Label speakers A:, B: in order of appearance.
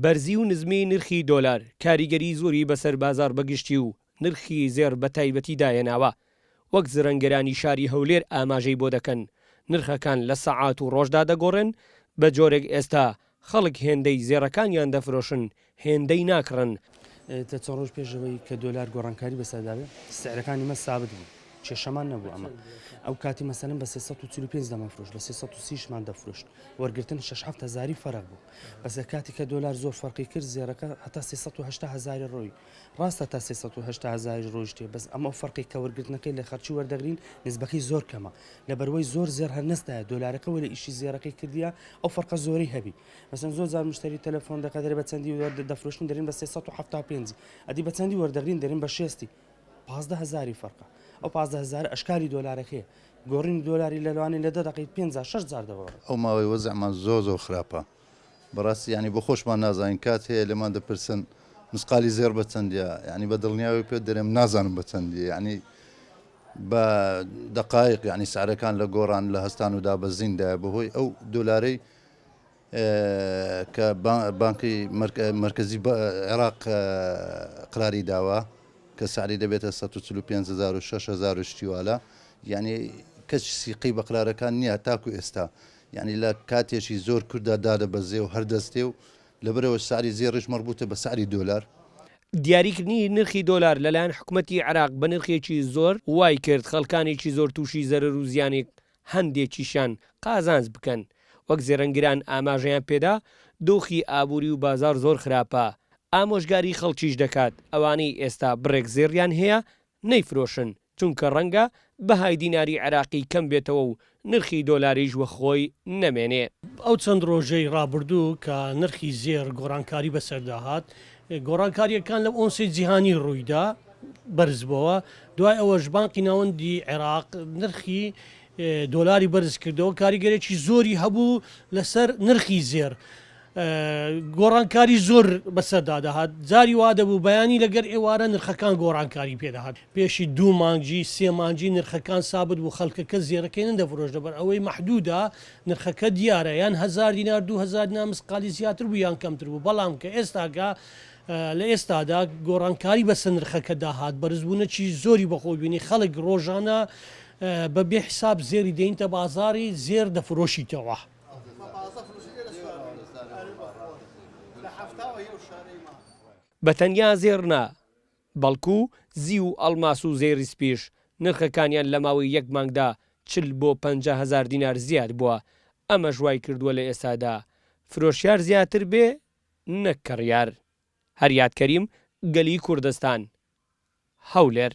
A: بەرزی و نزمی نرخی دۆلار کاریگەری زۆری بەسەر بازار بەگشتی و نرخی زێر بە تایبەتی دایەناوە. وەک زرەنگەرانی شاری هەولێر ئاماژەی بۆ دەکەن نرخەکان لە سەعات و ڕۆژدا دەگۆڕن، بە جۆرێک ئێستا خەڵک هێندەی زێڕەکانیان دەفرۆشن، هێندەی ناکڕن.
B: تا چەند ڕۆژ پێشەوەی کە دۆلار گۆڕانکاری بەسەرداوێت سعرەکانی مە سابت بوو، کێشەمان نەبوو. ئەمە ئەو کاتی مەسەلەن بە 345 دەمەفرۆشت، بە 330مان دەفرۆشت، وەرگرتن 6-7 هەزاری فەرق بوو. بەسە کاتی کە دۆلار زۆر فەرقی کرد زێڕەکە هەتا 380 هەزاری ڕۆی ڕاستە تا 380 هەزاری ڕۆژتێ، بەس ئەمە فەرقی کە وەرگرتنەکەی لە خەرچی وەردەگرین نسبەکەی زۆر کەمە، لەبەرەوەی زۆر زێر هەرنەستایە دۆلارەکە وەرە ئیشی زێڕەکەی کردیە ئەو فەرقە زۆری هەبی. مەسەن زۆر جار مشتری تەلەفۆن دەکەدرێ بە چەندی دەفرۆشتن دەرین بە 375 ئەدی بە چەندی وەردەگرین دەرین بە 6 15 هەزاری فەرقە. ئەو 15 هەزار ئەشکاری دۆلارەکەیە، گۆڕینی دۆلاری لە لەوانی لە 10 دقیق 5-6 جار دەوەڕ.
C: ئەو ماوەی وەزعمان زۆر خراپە بەڕاستی، ینی بۆ خۆشمان نازانین کات هەیە لەمان دەپرسن مسقالی زێر بە چەندە، ینی بە دڵنیاوی پێ دەرێم نازانم بە چەندی، ینی بە دقایق ینی سعرەکان لە گۆڕان لە هەستان و دابەزیندایە بەهۆی ئەو دۆلارەی کە بانکی مرکزی عێراق قراری داوە کە سعری دەبێتە 145,000 و 6,000 شتیواله، یعنی کەس سیقی بە قرارەکان نییە تاکو ئێستا، یعنی لە کاتێکی زۆر کووردا دادەبەزێ و هەردەستێ و لەبەرەوە سعری زێڕش مەربوطە بە سعری دۆلار.
A: دیاریکردنی نرخی دۆلار لەلایەن حکوومەتی عێراق بە نرخێکی زۆر وای کرد خەڵکانێکی زۆر تووشی زەرەر و زیانێک هەندێکیشان قازانج بکەن. وەک زێڕەنگران ئاماژەیان پێدا دۆخی ئابووری و بازار زۆر خراپە، ئامۆژگاری خەڵکیش دەکات ئەوانەی ئێستا بڕێک زێڕیان هەیە نەیفرۆشن، چونکە ڕەنگە بەهای دیناری عێراقی کەم بێتەوە و نرخی دۆلاریش وە خۆی نەمێنێ.
D: ئەو چەند ڕۆژەی ڕابردوو کە نرخی زێر گۆڕانکاری بەسەرداهات، گۆڕانکاریەکان لە ئۆنسی جیهانی ڕوویدا بەرزبەوە، دوای ئەوەش بانکی ناوەندی عێراق نرخی دۆلاری بەرز کردەوە، کاریگەرێکی زۆری هەبوو لەسەر نرخی زێر. گۆڕانکاری زۆر بەسەرداداهات، جاری وا دەبوو بەیانی لەگەر ئێوارە نرخەکان گۆڕانکاری پێدەهات، پێشی 2 مانگی 3 مانگی نرخەکان سابت بوو، خەڵکەکە زێرەکەی نەدەفرۆش دەبەر ئەوەی مەحدوودە نرخەکە دیارە، یان 1000 دینار 2000 دینار مسقالی زیاتر بوو یان کەمتر بوو. بەڵام کە ئێستاگە لە ئێستادا گۆڕانکاری بەسە نرخەکە داهات، بەرزبوونەکی زۆری بەخۆی بینی، خەڵک ڕۆژانە بە بێ حساب زێری دێنتە بازاری زێر دەفرۆشیتەوە.
A: بەتەنیا زێڕنا بەڵکو زی و ئەڵماس و زێری سپیش نرخەکانیان لە ماوەی 1 مانگدا 40 بۆ 50,000 دینار زیاد بووە. ئەمە ژوای کردووە لە ئێستادا فرۆشیار زیاتر بێ نەک کڕیار. هەریات کەریم، گەلی کوردستان، هەولێر.